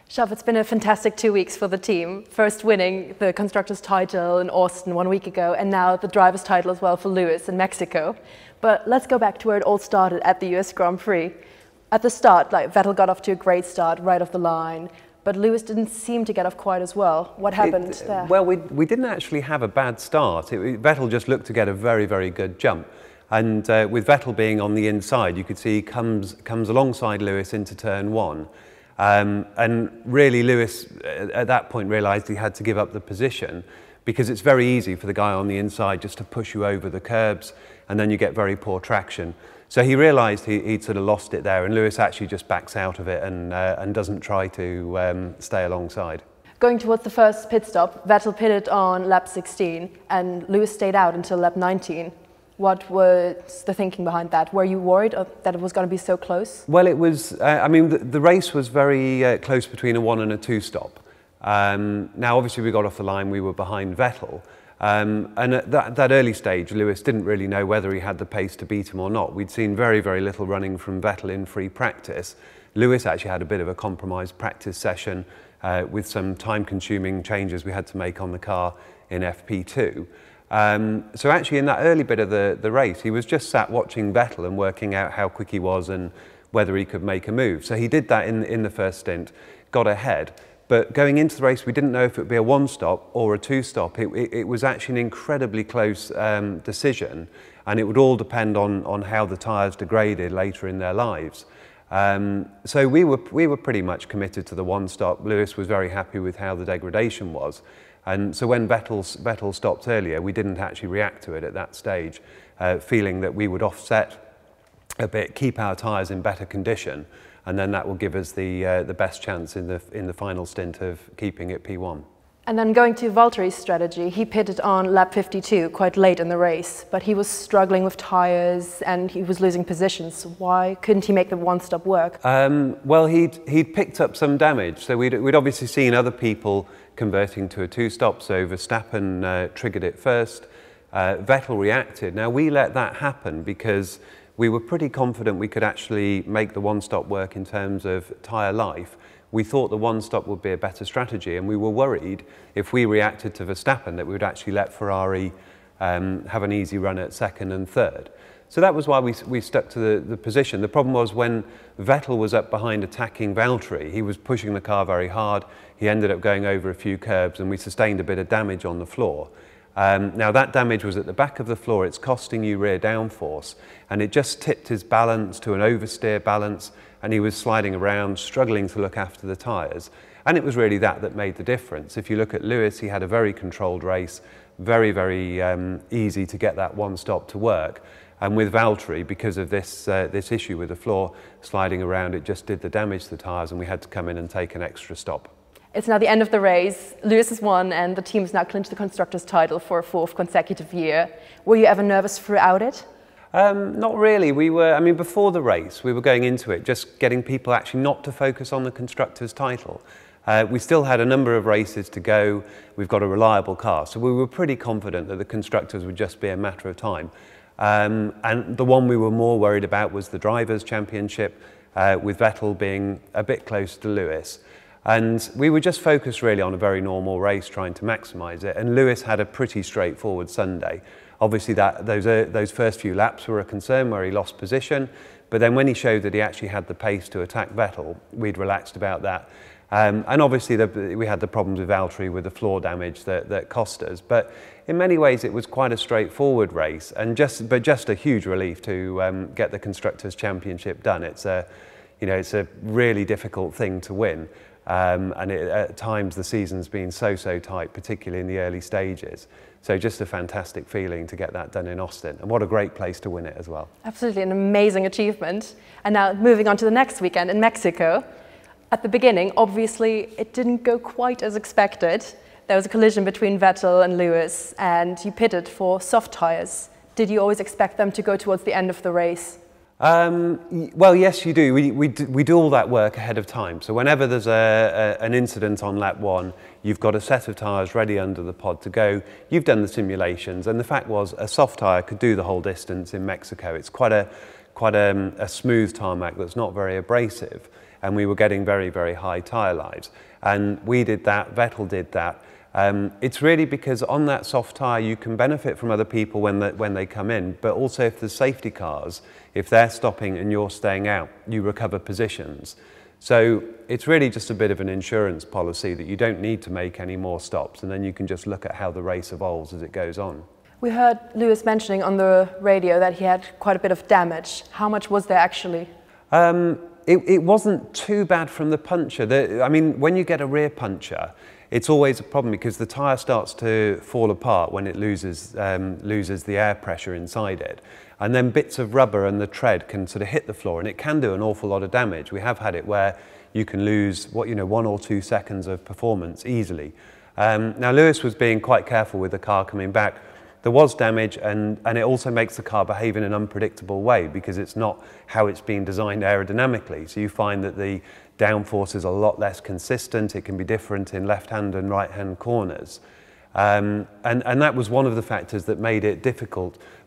Shaf, it's been a fantastic 2 weeks for the team. First winning the Constructors' title in Austin 1 week ago, and now the Drivers' title as well for Lewis in Mexico. But let's go back to where it all started at the US Grand Prix. At the start, Vettel got off to a great start right off the line, but Lewis didn't seem to get off quite as well. What happened there? Well, we didn't actually have a bad start. Vettel just looked to get a very, very good jump. And with Vettel being on the inside, you could see he comes alongside Lewis into turn one. And really Lewis at that point realised he had to give up the position, because it's very easy for the guy on the inside just to push you over the curbs, and then you get very poor traction. So he realised he'd sort of lost it there, and Lewis actually just backs out of it and doesn't try to stay alongside. Going towards the first pit stop, Vettel pitted on lap 16 and Lewis stayed out until lap 19. What was the thinking behind that? Were you worried that it was going to be so close? Well, it was, I mean, the race was very close between a 1 and a 2 stop. Now, obviously, we got off the line, we were behind Vettel. And at that early stage, Lewis didn't really know whether he had the pace to beat him or not. We'd seen very, very little running from Vettel in free practice. Lewis actually had a bit of a compromised practice session with some time-consuming changes we had to make on the car in FP2. So actually in that early bit of the race, he was just sat watching Vettel and working out how quick he was and whether he could make a move. So he did that in the first stint, got ahead. But going into the race, we didn't know if it would be a 1 stop or a 2 stop. It was actually an incredibly close decision, and it would all depend on how the tyres degraded later in their lives. So we were pretty much committed to the 1 stop. Lewis was very happy with how the degradation was. And so when Vettel stopped earlier, we didn't actually react to it at that stage, feeling that we would offset a bit, keep our tyres in better condition, and then that will give us the best chance in the final stint of keeping it P1. And then going to Valtteri's strategy, he pitted on lap 52 quite late in the race, but he was struggling with tyres and he was losing positions. Why couldn't he make the 1 stop work? Well, he'd picked up some damage. So we'd obviously seen other people converting to a 2 stop, so Verstappen triggered it first. Vettel reacted. Now, we let that happen because we were pretty confident we could actually make the 1 stop work in terms of tyre life. We thought the 1 stop would be a better strategy, and we were worried if we reacted to Verstappen that we would actually let Ferrari have an easy run at 2nd and 3rd. So that was why we stuck to the position. The problem was when Vettel was up behind attacking Valtteri, he was pushing the car very hard. He ended up going over a few curbs and we sustained a bit of damage on the floor. Now that damage was at the back of the floor. It's costing you rear downforce, and it just tipped his balance to an oversteer balance, and he was sliding around, struggling to look after the tyres. And it was really that made the difference. If you look at Lewis, he had a very controlled race, very, very easy to get that 1 stop to work. And with Valtteri, because of this issue with the floor sliding around, it just did the damage to the tyres, and we had to come in and take an extra stop. It's now the end of the race. Lewis has won, and the team's now clinched the Constructors' title for a 4th consecutive year. Were you ever nervous throughout it? Not really. We were, I mean, before the race, we were going into it just getting people actually not to focus on the Constructors' title. We still had a number of races to go. We've got a reliable car, so we were pretty confident that the Constructors would just be a matter of time. And the one we were more worried about was the Drivers' Championship, with Vettel being a bit close to Lewis. And we were just focused really on a very normal race, trying to maximise it. And Lewis had a pretty straightforward Sunday. Obviously, those first few laps were a concern where he lost position. But then when he showed that he actually had the pace to attack Vettel, we'd relaxed about that. And obviously, we had the problems with Valtteri with the floor damage that cost us. But in many ways, it was quite a straightforward race, and just a huge relief to get the Constructors' Championship done. It's a really difficult thing to win. And at times the season's been so tight, particularly in the early stages. So just a fantastic feeling to get that done in Austin, and what a great place to win it as well. Absolutely, an amazing achievement. And now moving on to the next weekend in Mexico. At the beginning, obviously, it didn't go quite as expected. There was a collision between Vettel and Lewis, and you pitted for soft tyres. Did you always expect them to go towards the end of the race? Well, yes, you do. We do all that work ahead of time. So whenever there's an incident on lap 1, you've got a set of tyres ready under the pod to go. You've done the simulations, and the fact was a soft tyre could do the whole distance in Mexico. It's quite a smooth tarmac that's not very abrasive. and we were getting very, very high tyre lives. And we did that, Vettel did that. It's really because on that soft tyre you can benefit from other people when they come in, but also if there's safety cars, if they're stopping and you're staying out, you recover positions. So it's really just a bit of an insurance policy that you don't need to make any more stops, and then you can just look at how the race evolves as it goes on. We heard Lewis mentioning on the radio that he had quite a bit of damage. How much was there actually? It wasn't too bad from the puncture. I mean, when you get a rear puncture, it's always a problem because the tyre starts to fall apart when it loses the air pressure inside it. And then bits of rubber and the tread can sort of hit the floor, and it can do an awful lot of damage. We have had it where you can lose 1 or 2 seconds of performance easily. Now Lewis was being quite careful with the car coming back. There was damage, and it also makes the car behave in an unpredictable way because it's not how it's been designed aerodynamically. So you find that the downforce is a lot less consistent. It can be different in left-hand and right-hand corners. And that was one of the factors that made it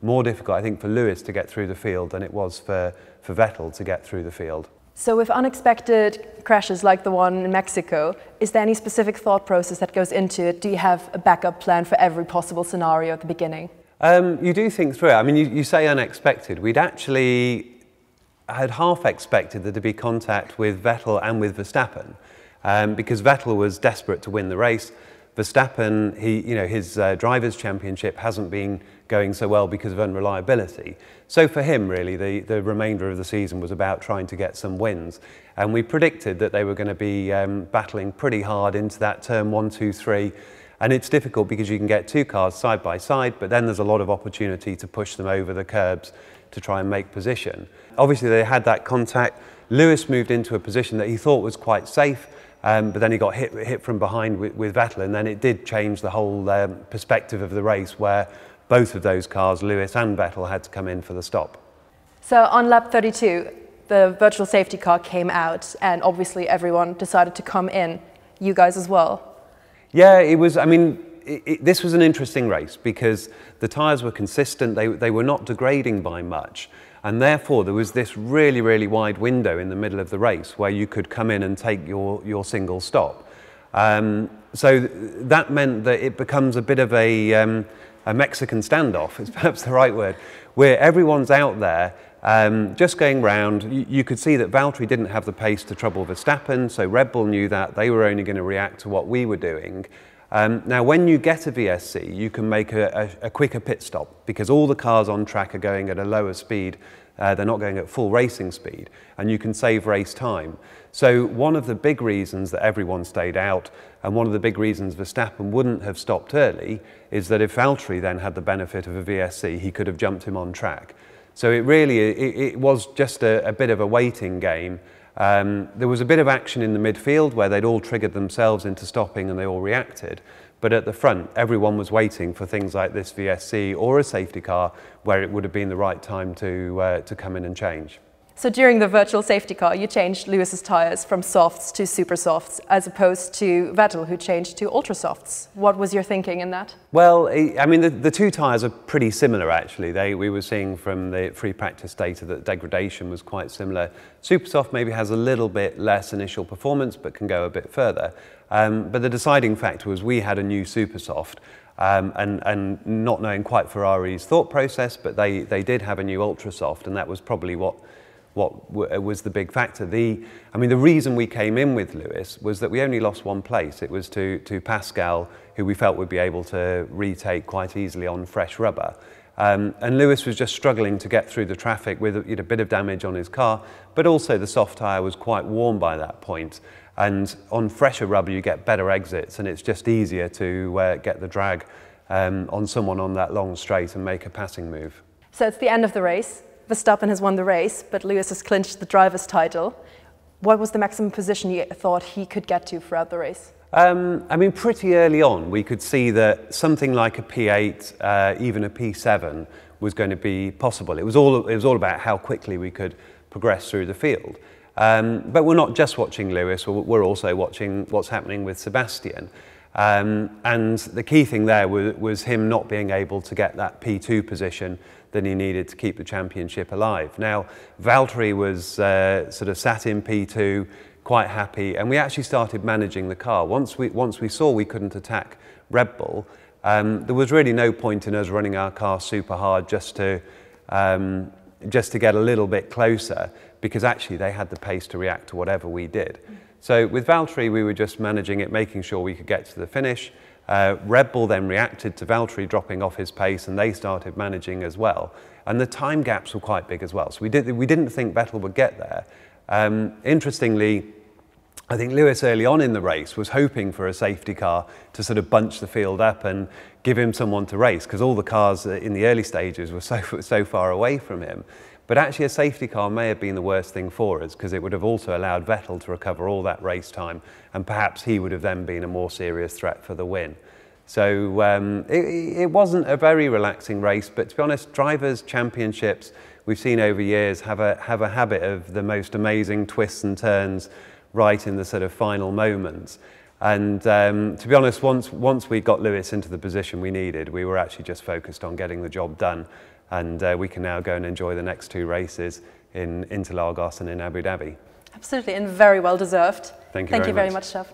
more difficult, I think, for Lewis to get through the field than it was for Vettel to get through the field. So with unexpected crashes like the one in Mexico, is there any specific thought process that goes into it? Do you have a backup plan for every possible scenario at the beginning? You do think through it. I mean, you say unexpected. We'd actually had half expected there to be contact with Vettel and with Verstappen, because Vettel was desperate to win the race. Verstappen, his drivers' championship hasn't been going so well because of unreliability. So for him, really, the remainder of the season was about trying to get some wins. And we predicted that they were going to be battling pretty hard into that turn 1, 2, 3. And it's difficult because you can get 2 cars side by side, but then there's a lot of opportunity to push them over the curbs to try and make position. Obviously, they had that contact. Lewis moved into a position that he thought was quite safe. But then he got hit from behind with Vettel, and then it did change the whole perspective of the race where both of those cars, Lewis and Vettel, had to come in for the stop. So on lap 32, the virtual safety car came out, and obviously everyone decided to come in, you guys as well. Yeah, it was, I mean, this was an interesting race because the tyres were consistent, they were not degrading by much. And therefore, there was this really, really wide window in the middle of the race where you could come in and take your single stop. So that meant that it becomes a bit of a Mexican standoff, is perhaps the right word, where everyone's out there just going round. You could see that Valtteri didn't have the pace to trouble Verstappen, so Red Bull knew that. They were only going to react to what we were doing. Now, when you get a VSC, you can make a quicker pit stop because all the cars on track are going at a lower speed. They're not going at full racing speed, and you can save race time. So one of the big reasons that everyone stayed out, and one of the big reasons Verstappen wouldn't have stopped early, is that if Valtteri then had the benefit of a VSC, he could have jumped him on track. So it was just a bit of a waiting game. There was a bit of action in the midfield where they'd all triggered themselves into stopping and they all reacted. But at the front, everyone was waiting for things like this VSC or a safety car where it would have been the right time to come in and change. So during the virtual safety car, you changed Lewis's tyres from softs to super softs, as opposed to Vettel, who changed to ultra softs. What was your thinking in that? Well, I mean, the 2 tyres are pretty similar, actually. We were seeing from the free practice data that degradation was quite similar. Super soft maybe has a little bit less initial performance, but can go a bit further. But the deciding factor was we had a new super soft. And not knowing quite Ferrari's thought process, but they did have a new ultra soft, and that was probably what was the big factor. The reason we came in with Lewis was that we only lost 1 place. It was to Pascal, who we felt would be able to retake quite easily on fresh rubber. And Lewis was just struggling to get through the traffic with a bit of damage on his car, but also the soft tyre was quite warm by that point. And on fresher rubber, you get better exits, and it's just easier to get the drag on someone on that long straight and make a passing move. So it's the end of the race. Verstappen has won the race, but Lewis has clinched the driver's title. What was the maximum position you thought he could get to throughout the race? Pretty early on, we could see that something like a P8, even a P7, was going to be possible. It was all about how quickly we could progress through the field. But we're not just watching Lewis, we're also watching what's happening with Sebastian. And the key thing there was him not being able to get that P2 position than he needed to keep the championship alive. Now, Valtteri was sort of sat in P2, quite happy, and we actually started managing the car. Once we saw we couldn't attack Red Bull, there was really no point in us running our car super hard just to get a little bit closer, because actually they had the pace to react to whatever we did. So with Valtteri, we were just managing it, making sure we could get to the finish. Red Bull then reacted to Valtteri dropping off his pace, and they started managing as well. And the time gaps were quite big as well. So we didn't think Vettel would get there. Interestingly, I think Lewis early on in the race was hoping for a safety car to sort of bunch the field up and give him someone to race, because all the cars in the early stages were so far away from him. But actually a safety car may have been the worst thing for us, because it would have also allowed Vettel to recover all that race time, and perhaps he would have then been a more serious threat for the win. So it wasn't a very relaxing race, but to be honest, drivers' championships we've seen over years have a habit of the most amazing twists and turns right in the sort of final moments. And to be honest, once we got Lewis into the position we needed, we were actually just focused on getting the job done. And we can now go and enjoy the next 2 races in Interlagos and in Abu Dhabi. Absolutely, and very well deserved. Thank you very much, Chef.